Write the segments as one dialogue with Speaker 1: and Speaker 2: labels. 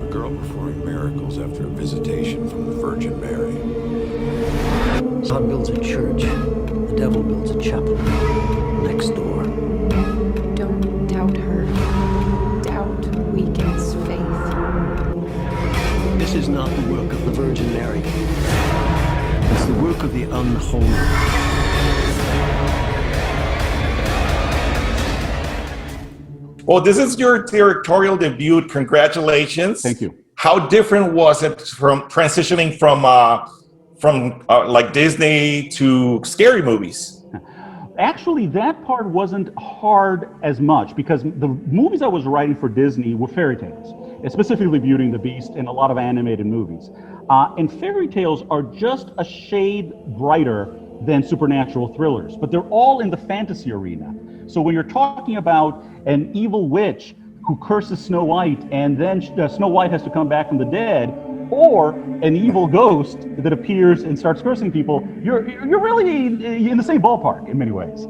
Speaker 1: girl performing miracles after a visitation from the Virgin Mary.
Speaker 2: God builds a church, the devil builds a chapel next door.
Speaker 3: Don't doubt her. Doubt weakens faith.
Speaker 2: This is not the work of the Virgin Mary. It's the work of the unholy.
Speaker 4: Well, this is your directorial debut. Congratulations.
Speaker 5: Thank you.
Speaker 4: How different was it from transitioning from like Disney to scary movies?
Speaker 5: Actually, that part wasn't hard as much because the movies I was writing for Disney were fairy tales, specifically Beauty and the Beast and a lot of animated movies. And fairy tales are just a shade brighter than supernatural thrillers, but they're all in the fantasy arena. So when you're talking about an evil witch who curses Snow White and then Snow White has to come back from the dead, or an evil ghost that appears and starts cursing people, you're really in the same ballpark in many ways.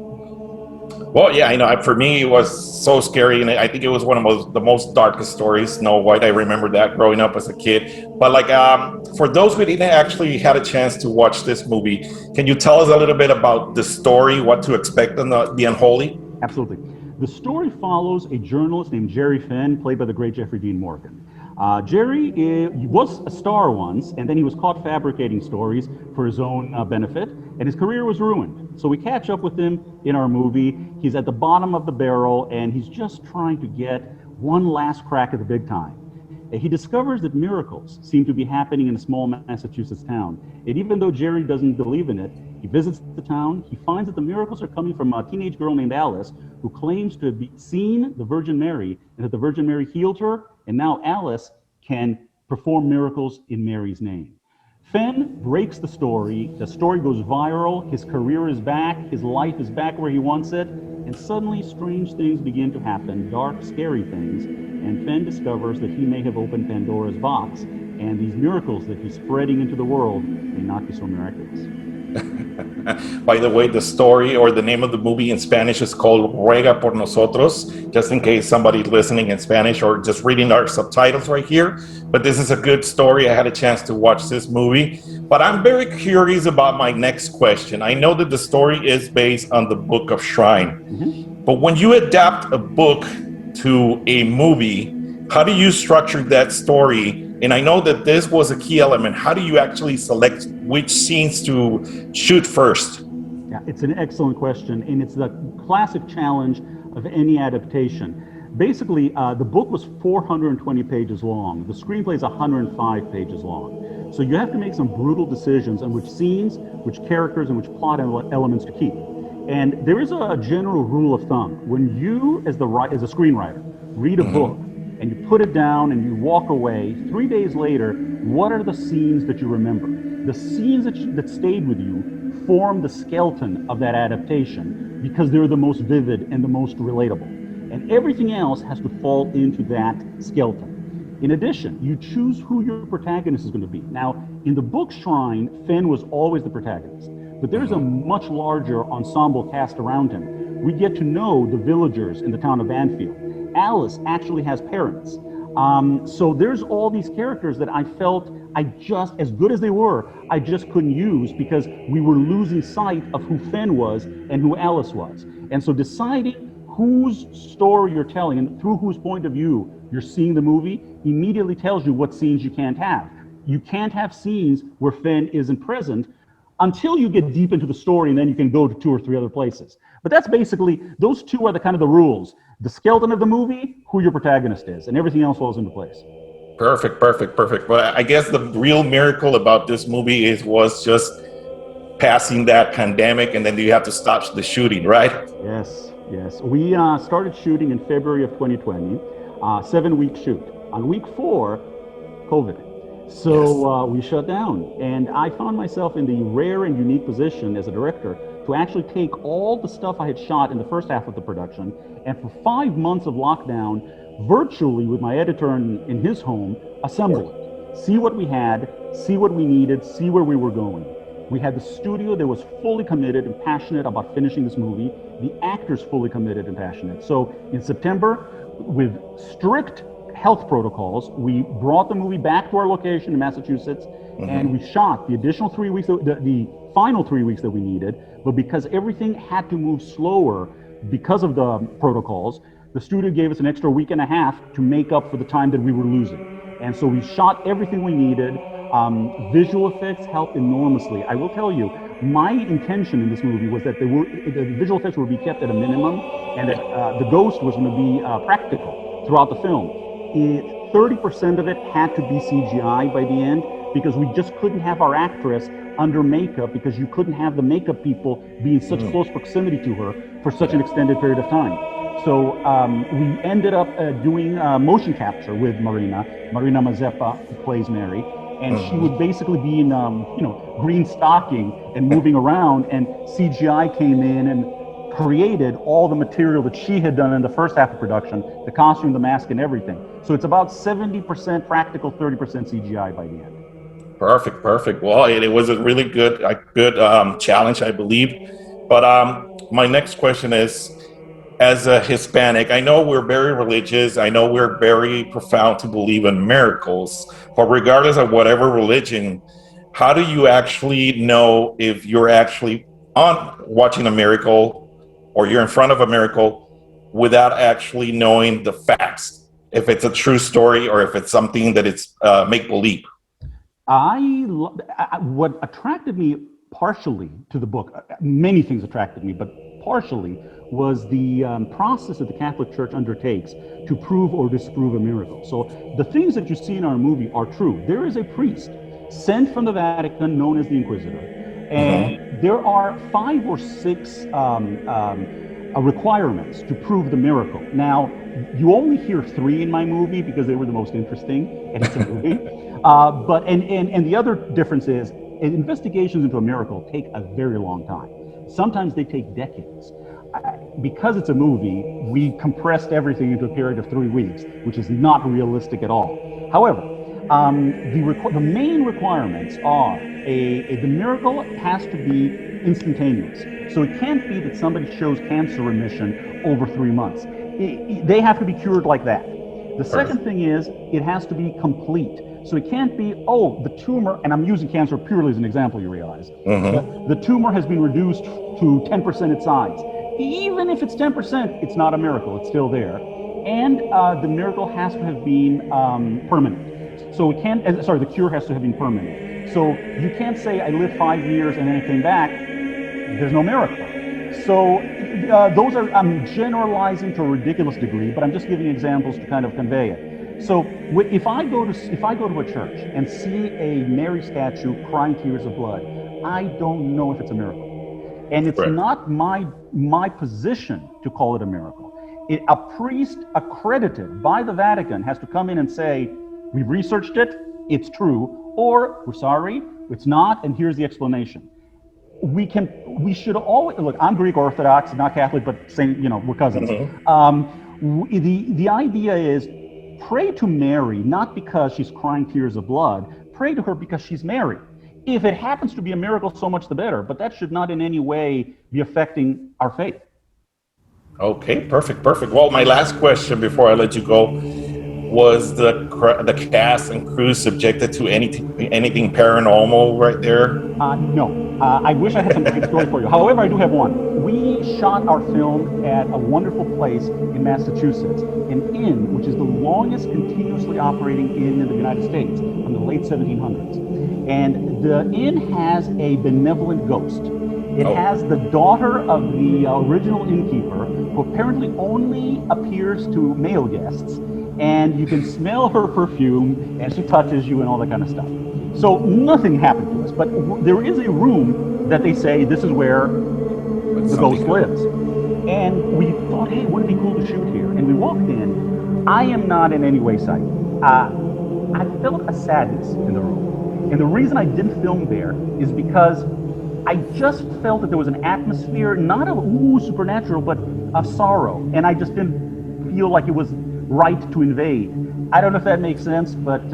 Speaker 4: Well, yeah, I know. For me, it was so scary, and I think it was one of the most darkest stories. Snow White, I remember that growing up as a kid. But like, for those who didn't actually had a chance to watch this movie, can you tell us a little bit about the story, what to expect on the Unholy?
Speaker 5: Absolutely. The story follows a journalist named Jerry Finn, played by the great Jeffrey Dean Morgan. Jerry he was a star once, and then he was caught fabricating stories for his own benefit, and his career was ruined. So we catch up with him in our movie. He's at the bottom of the barrel, and he's just trying to get one last crack at the big time. He discovers that miracles seem to be happening in a small Massachusetts town. And even though Jerry doesn't believe in it, he visits the town. He finds that the miracles are coming from a teenage girl named Alice, who claims to have seen the Virgin Mary, and that the Virgin Mary healed her, and now Alice can perform miracles in Mary's name. Fenn breaks the story goes viral, his career is back, his life is back where he wants it, and suddenly strange things begin to happen, dark, scary things, and Fenn discovers that he may have opened Pandora's box, and these miracles that he's spreading into the world may not be so miraculous.
Speaker 4: By the way, the story or the name of the movie in Spanish is called Ruega por Nosotros, just in case somebody's listening in Spanish or just reading our subtitles right here. But this is a good story. I had a chance to watch this movie. But I'm very curious about my next question. I know that the story is based on the Book of Shrine. Mm-hmm. But when you adapt a book to a movie, how do you structure that story? And I know that this was a key element. How do you actually select which scenes to shoot first?
Speaker 5: Yeah, it's an excellent question, and it's the classic challenge of any adaptation. Basically, the book was 420 pages long. The screenplay is 105 pages long. So you have to make some brutal decisions on which scenes, which characters, and which plot elements to keep. And there is a general rule of thumb. When you, as a screenwriter, read a book, and you put it down and you walk away, 3 days later, what are the scenes that you remember? The scenes that stayed with you form the skeleton of that adaptation because they're the most vivid and the most relatable. And everything else has to fall into that skeleton. In addition, you choose who your protagonist is going to be. Now, in the book Shrine, Fenn was always the protagonist, but there's a much larger ensemble cast around him. We get to know the villagers in the town of Banfield. Alice actually has parents. So there's all these characters that I felt as good as they were, I just couldn't use because we were losing sight of who Fenn was and who Alice was. And so deciding whose story you're telling and through whose point of view you're seeing the movie immediately tells you what scenes you can't have. You can't have scenes where Fenn isn't present until you get deep into the story, and then you can go to 2 or 3 other places. But that's basically, those two are the kind of the rules. The skeleton of the movie, who your protagonist is, and everything else falls into place.
Speaker 4: Perfect. But I guess the real miracle about this movie was just passing that pandemic, and then you have to stop the shooting, right?
Speaker 5: Yes. We started shooting in February of 2020, 7-week shoot. On week 4, COVID. So we shut down, and I found myself in the rare and unique position as a director to actually take all the stuff I had shot in the first half of the production, and for 5 months of lockdown, virtually with my editor in his home, assemble it. See what we had, see what we needed, see where we were going. We had the studio that was fully committed and passionate about finishing this movie, the actors fully committed and passionate. So in September, with strict health protocols. We brought the movie back to our location in Massachusetts, and we shot the additional 3 weeks, the final 3 weeks that we needed. But because everything had to move slower because of the protocols, the studio gave us an extra week and a half to make up for the time that we were losing. And so we shot everything we needed. Visual effects helped enormously. I will tell you, my intention in this movie was that the visual effects would be kept at a minimum, and that the ghost was going to be practical throughout the film. 30% of it had to be CGI by the end, because we just couldn't have our actress under makeup, because you couldn't have the makeup people be in such close proximity to her for such an extended period of time. So we ended up doing motion capture with Marina Mazeppa, who plays Mary, and she would basically be in green stocking and moving around, and CGI came in and created all the material that she had done in the first half of production, the costume, the mask, and everything. So it's about 70% practical, 30% CGI by the end.
Speaker 4: Perfect. Well, it was a really good challenge, I believe. But my next question is, as a Hispanic, I know we're very religious. I know we're very profound to believe in miracles. But regardless of whatever religion, how do you actually know if you're actually watching a miracle or you're in front of a miracle without actually knowing the facts? If it's a true story or if it's something that it's make-believe?
Speaker 5: What attracted me partially to the book, many things attracted me, but partially was the process that the Catholic Church undertakes to prove or disprove a miracle. So the things that you see in our movie are true. There is a priest sent from the Vatican known as the Inquisitor, and there are 5 or 6 requirements to prove the miracle. Now, you only hear 3 in my movie because they were the most interesting, and it's a movie. But the other difference is, investigations into a miracle take a very long time. Sometimes they take decades. Because it's a movie, we compressed everything into a period of 3 weeks, which is not realistic at all. However, the main requirements are the miracle has to be instantaneous. So it can't be that somebody shows cancer remission over 3 months. They have to be cured like that. The second thing is, it has to be complete. So it can't be, the tumor, and I'm using cancer purely as an example, you realize. The tumor has been reduced to 10% its size. Even if it's 10%, it's not a miracle, it's still there. And the miracle has to have been permanent. So it can't, the cure has to have been permanent. So you can't say, I lived 5 years and then it came back, there's no miracle. So those are, I'm generalizing to a ridiculous degree, but I'm just giving examples to kind of convey it. So if I go to a church and see a Mary statue crying tears of blood, I don't know if it's a miracle. And it's not my position to call it a miracle. A priest accredited by the Vatican has to come in and say, we've researched it, it's true, or we're sorry, it's not, and here's the explanation. We should always, look, I'm Greek Orthodox, not Catholic, but we're cousins. The idea is, pray to Mary, not because she's crying tears of blood, pray to her because she's Mary. If it happens to be a miracle, so much the better, but that should not in any way be affecting our faith.
Speaker 4: Okay, perfect. Well, my last question before I let you go, was the cast and crew subjected to anything paranormal right there?
Speaker 5: No. I wish I had some great story for you. However, I do have one. We shot our film at a wonderful place in Massachusetts, an inn, which is the longest continuously operating inn in the United States from the late 1700s. And the inn has a benevolent ghost. It has the daughter of the original innkeeper, who apparently only appears to male guests. And you can smell her perfume, and she touches you and all that kind of stuff. So nothing happened to us, but there is a room that they say this is where the ghost lives. And we thought, hey, wouldn't it be cool to shoot here? And we walked in. I am not in any way psychic. I felt a sadness in the room. And the reason I didn't film there is because I just felt that there was an atmosphere, not of supernatural, but of sorrow. And I just didn't feel like it was right to invade. I don't know if that makes sense, but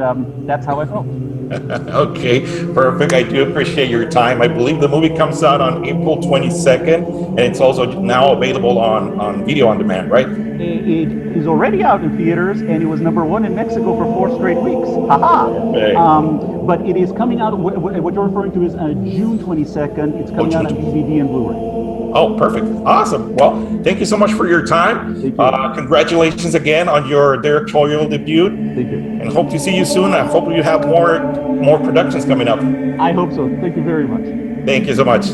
Speaker 5: that's how I felt.
Speaker 4: Okay, perfect. I do appreciate your time. I believe the movie comes out on April 22nd, and it's also now available on video on demand, right?
Speaker 5: it is already out in theaters, and it was #1 in Mexico for 4 straight weeks. Haha!
Speaker 4: Okay.
Speaker 5: But it is coming out, what you're referring to is June 22nd. It's coming out on DVD and Blu-ray.
Speaker 4: Oh, perfect. Awesome. Well, thank you so much for your time.
Speaker 5: Thank you.
Speaker 4: Congratulations again on your directorial debut.
Speaker 5: Thank you.
Speaker 4: And hope to see you soon. I hope you have more productions coming up.
Speaker 5: I hope so. Thank you very much.
Speaker 4: Thank you so much.